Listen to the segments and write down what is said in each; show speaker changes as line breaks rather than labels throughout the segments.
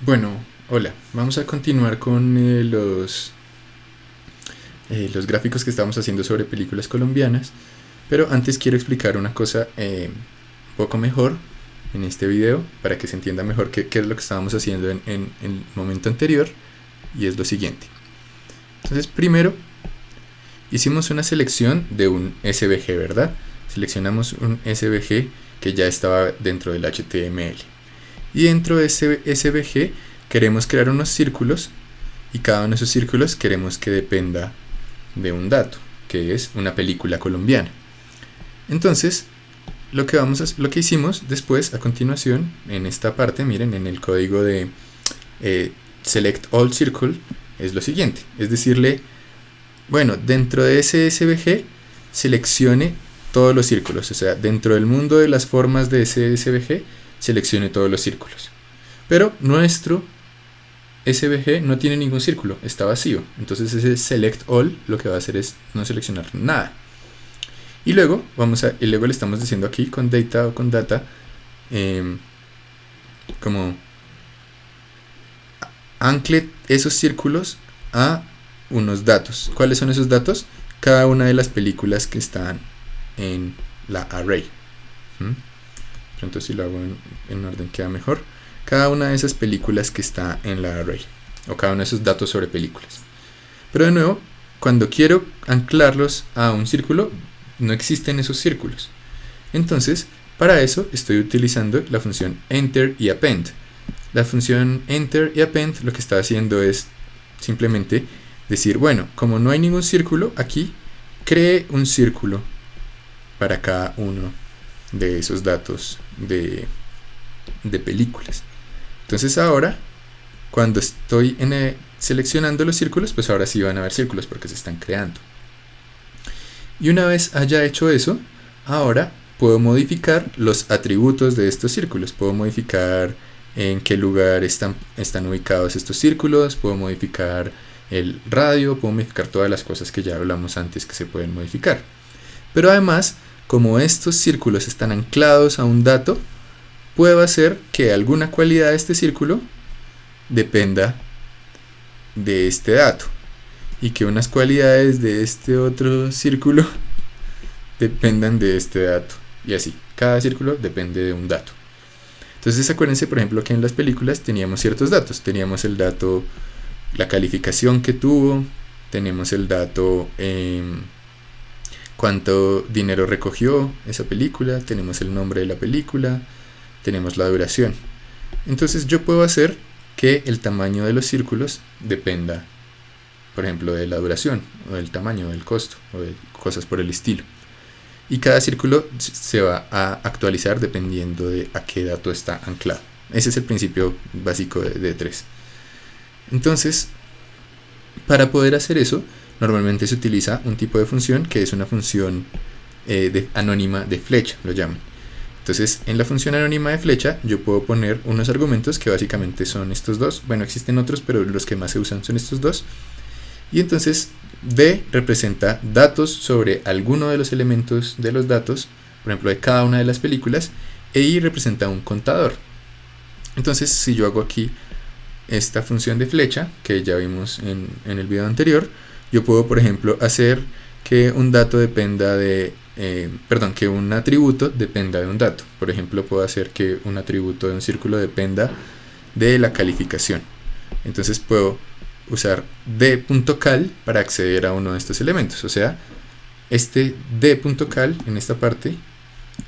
Bueno, hola, vamos a continuar con los gráficos que estamos haciendo sobre películas colombianas, pero antes quiero explicar una cosa un poco mejor en este video para que se entienda mejor qué es lo que estábamos haciendo en el momento anterior, y es lo siguiente. Entonces, primero hicimos una selección de un SVG, ¿verdad? Seleccionamos un SVG que ya estaba dentro del HTML. Y dentro de ese SVG queremos crear unos círculos, y cada uno de esos círculos queremos que dependa de un dato, que es una película colombiana. Entonces, lo que hicimos después, a continuación, en esta parte, miren, en el código de select all circle, es lo siguiente, es decirle, bueno, dentro de ese SVG seleccione todos los círculos, o sea, dentro del mundo de las formas de ese SVG seleccione todos los círculos. Pero nuestro SVG no tiene ningún círculo, está vacío. Entonces ese select all lo que va a hacer es no seleccionar nada. Y luego le estamos diciendo aquí con data o con data como ancle esos círculos a unos datos. ¿Cuáles son esos datos? Cada una de las películas que están en la array. Pronto si lo hago en orden queda mejor. Cada una de esas películas que está en la array, o cada uno de esos datos sobre películas. Pero de nuevo, cuando quiero anclarlos a un círculo, no existen esos círculos. Entonces, para eso estoy utilizando la función enter y append. La función enter y append lo que está haciendo es simplemente decir, bueno, como no hay ningún círculo aquí, cree un círculo para cada uno de esos datos de películas. Entonces ahora, cuando estoy seleccionando los círculos, pues ahora sí van a haber círculos porque se están creando. Y una vez haya hecho eso, ahora puedo modificar los atributos de estos círculos. Puedo modificar en qué lugar están ubicados estos círculos, puedo modificar el radio, puedo modificar todas las cosas que ya hablamos antes que se pueden modificar. Pero además, como estos círculos están anclados a un dato, puedo hacer que alguna cualidad de este círculo dependa de este dato, y que unas cualidades de este otro círculo dependan de este dato, y así, cada círculo depende de un dato. Entonces acuérdense, por ejemplo, que en las películas teníamos ciertos datos. Teníamos el dato, la calificación que tuvo, tenemos el dato cuánto dinero recogió esa película, tenemos el nombre de la película, tenemos la duración. Entonces yo puedo hacer que el tamaño de los círculos dependa, por ejemplo, de la duración, o del tamaño, del costo, o de cosas por el estilo. Y cada círculo se va a actualizar dependiendo de a qué dato está anclado. Ese es el principio básico de D3. Entonces, para poder hacer eso, normalmente se utiliza un tipo de función que es una función anónima de flecha, lo llaman. Entonces, en la función anónima de flecha, yo puedo poner unos argumentos que básicamente son estos dos. Bueno, existen otros, pero los que más se usan son estos dos. Y entonces, D representa datos sobre alguno de los elementos de los datos, por ejemplo, de cada una de las películas, e I representa un contador. Entonces, si yo hago aquí esta función de flecha, que ya vimos en el video anterior, yo puedo, por ejemplo, hacer que un dato dependa de que un atributo dependa de un dato. Por ejemplo, puedo hacer que un atributo de un círculo dependa de la calificación. Entonces puedo usar d.cal para acceder a uno de estos elementos. O sea, este d.cal en esta parte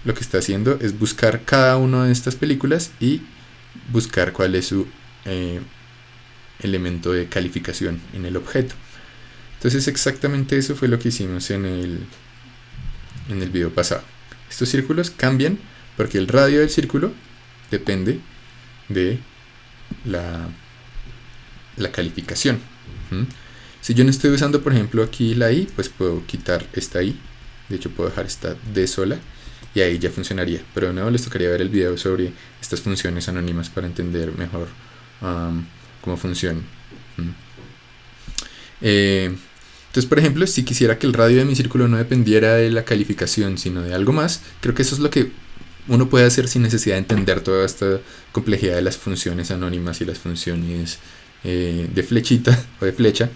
lo que está haciendo es buscar cada una de estas películas y buscar cuál es su elemento de calificación en el objeto. Entonces exactamente eso fue lo que hicimos en el video pasado. Estos círculos cambian porque el radio del círculo depende de la calificación. Si yo no estoy usando, por ejemplo, aquí la I, pues puedo quitar esta I. De hecho, puedo dejar esta D sola y ahí ya funcionaría. Pero de nuevo les tocaría ver el video sobre estas funciones anónimas para entender mejor cómo funcionan. Entonces, por ejemplo, si quisiera que el radio de mi círculo no dependiera de la calificación, sino de algo más, creo que eso es lo que uno puede hacer sin necesidad de entender toda esta complejidad de las funciones anónimas y las funciones de flechita o de flecha.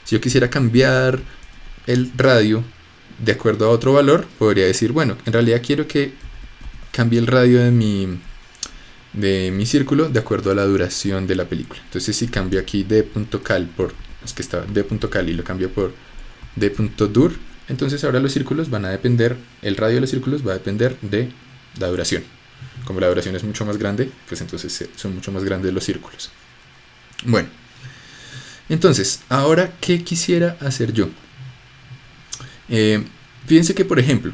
Si yo quisiera cambiar el radio de acuerdo a otro valor, podría decir, bueno, en realidad quiero que cambie el radio de mi círculo de acuerdo a la duración de la película. Entonces si cambio aquí d.cal por, es que está d.cal y lo cambio por d.dur, entonces ahora los círculos van a depender, el radio de los círculos va a depender de la duración. Como la duración es mucho más grande, pues entonces son mucho más grandes los círculos. Bueno, entonces, ahora, ¿qué quisiera hacer yo? Fíjense que, por ejemplo,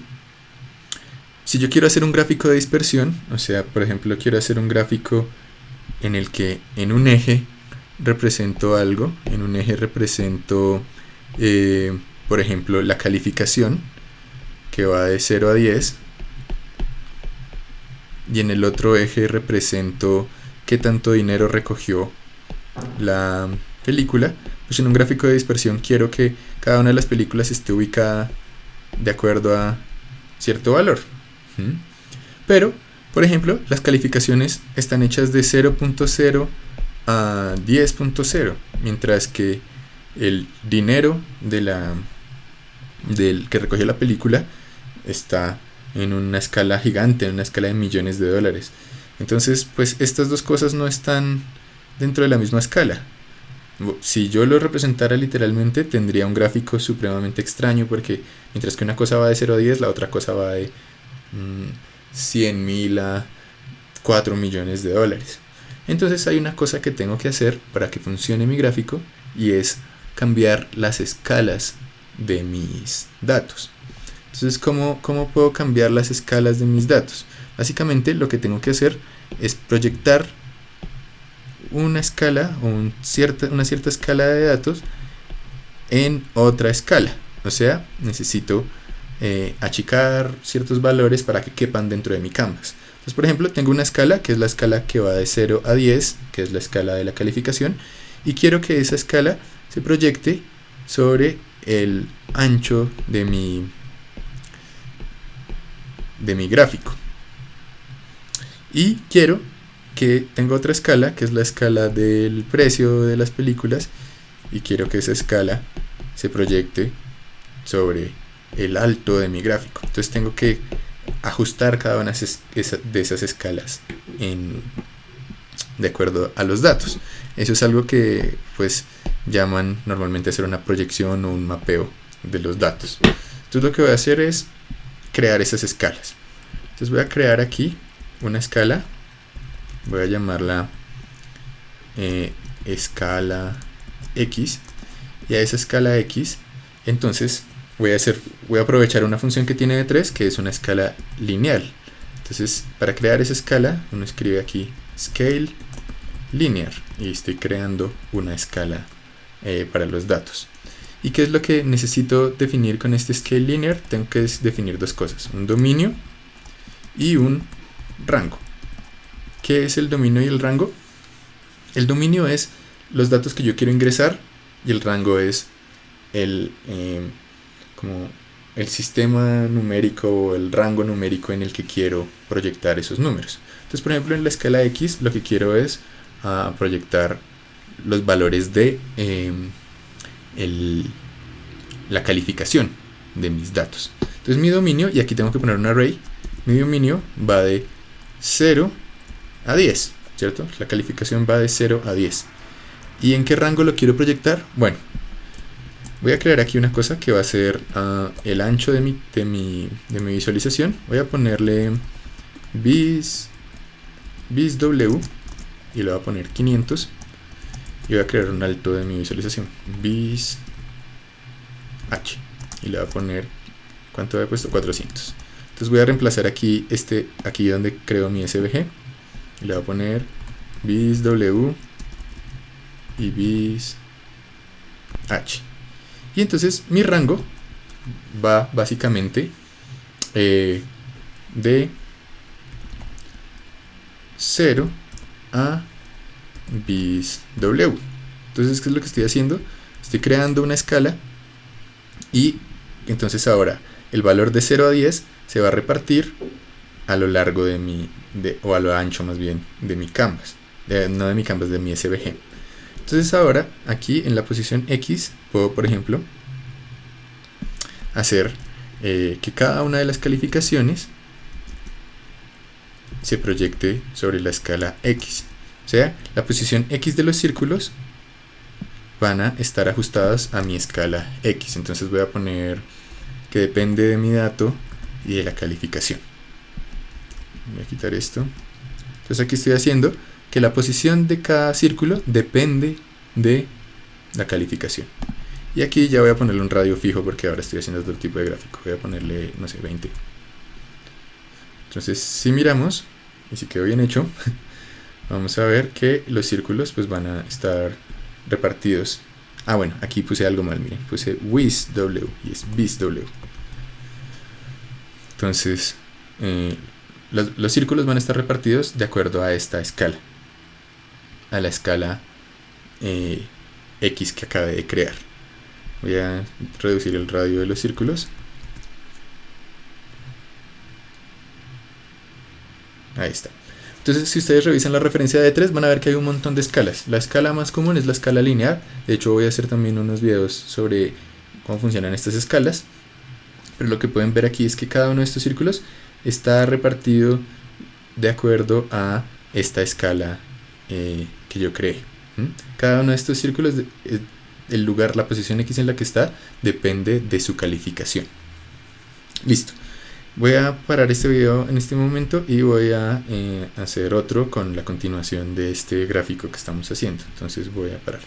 si yo quiero hacer un gráfico de dispersión, o sea, por ejemplo, quiero hacer un gráfico en el que en un eje represento algo, en un eje represento, por ejemplo, la calificación, que va de 0 a 10, y en el otro eje represento qué tanto dinero recogió la película. Pues en un gráfico de dispersión quiero que cada una de las películas esté ubicada de acuerdo a cierto valor. Pero, por ejemplo, las calificaciones están hechas de 0.0 a 10.0, mientras que el dinero del que recogió la película está en una escala gigante, en una escala de millones de dólares. Entonces, pues estas dos cosas no están dentro de la misma escala. Si yo lo representara literalmente, tendría un gráfico supremamente extraño, porque mientras que una cosa va de 0 a 10, la otra cosa va de 100.000 a 4 millones de dólares. Entonces hay una cosa que tengo que hacer para que funcione mi gráfico, y es cambiar las escalas de mis datos. Entonces, ¿cómo puedo cambiar las escalas de mis datos? Básicamente lo que tengo que hacer es proyectar una escala o una cierta escala de datos en otra escala. O sea, necesito achicar ciertos valores para que quepan dentro de mi canvas. Entonces, por ejemplo, tengo una escala que es la escala que va de 0 a 10, que es la escala de la calificación, y quiero que esa escala se proyecte sobre el ancho de mi gráfico. Y quiero que tenga otra escala, que es la escala del precio de las películas, y quiero que esa escala se proyecte sobre el alto de mi gráfico. Entonces tengo que ajustar cada una de esas escalas de acuerdo a los datos. Eso es algo que pues llaman normalmente hacer una proyección o un mapeo de los datos. Entonces lo que voy a hacer es crear esas escalas. Entonces voy a crear aquí una escala, voy a llamarla escala X, y a esa escala X entonces voy a aprovechar una función que tiene de 3, que es una escala lineal. Entonces, para crear esa escala, uno escribe aquí scale linear, y estoy creando una escala para los datos. ¿Y qué es lo que necesito definir con este scale linear? Tengo que definir dos cosas: un dominio y un rango. ¿Qué es el dominio y el rango? El dominio es los datos que yo quiero ingresar, y el rango es como el sistema numérico o el rango numérico en el que quiero proyectar esos números. Entonces, por ejemplo, en la escala X lo que quiero es proyectar los valores de la calificación de mis datos. Entonces mi dominio, y aquí tengo que poner un array, mi dominio va de 0 a 10, ¿cierto? La calificación va de 0 a 10. ¿Y en qué rango lo quiero proyectar? Bueno, voy a crear aquí una cosa que va a ser el ancho de mi visualización. Voy a ponerle bisw y le voy a poner 500, y voy a crear un alto de mi visualización, bis h, y le voy a poner, ¿cuánto había puesto? 400. Entonces voy a reemplazar aquí aquí donde creo mi SVG, y le voy a poner bisw y bis h. Y entonces mi rango va básicamente de 0 a bisw. Entonces, ¿qué es lo que estoy haciendo? Estoy creando una escala, y entonces ahora el valor de 0 a 10 se va a repartir a lo largo de o a lo ancho más bien, de mi canvas. No de mi canvas, de mi SVG. Entonces ahora, aquí en la posición X, puedo, por ejemplo, hacer que cada una de las calificaciones se proyecte sobre la escala X. O sea, la posición X de los círculos van a estar ajustadas a mi escala X. Entonces voy a poner que depende de mi dato y de la calificación. Voy a quitar esto. Entonces aquí estoy haciendo que la posición de cada círculo depende de la calificación. Y aquí ya voy a ponerle un radio fijo porque ahora estoy haciendo otro tipo de gráfico. Voy a ponerle, no sé, 20. Entonces, si miramos, y si quedó bien hecho, vamos a ver que los círculos pues van a estar repartidos. Ah, bueno, aquí puse algo mal, miren, puse WISW y es BISW. Entonces, los círculos van a estar repartidos de acuerdo a esta escala, a la escala X que acabé de crear. Voy a reducir el radio de los círculos. Ahí está. Entonces, si ustedes revisan la referencia de 3, van a ver que hay un montón de escalas. La escala más común es la escala lineal. De hecho, voy a hacer también unos videos sobre cómo funcionan estas escalas. Pero lo que pueden ver aquí es que cada uno de estos círculos está repartido de acuerdo a esta escala que yo creé. Cada uno de estos círculos, el lugar, la posición X en la que está, depende de su calificación. Listo. Voy a parar este video en este momento y voy a hacer otro con la continuación de este gráfico que estamos haciendo. Entonces voy a parar.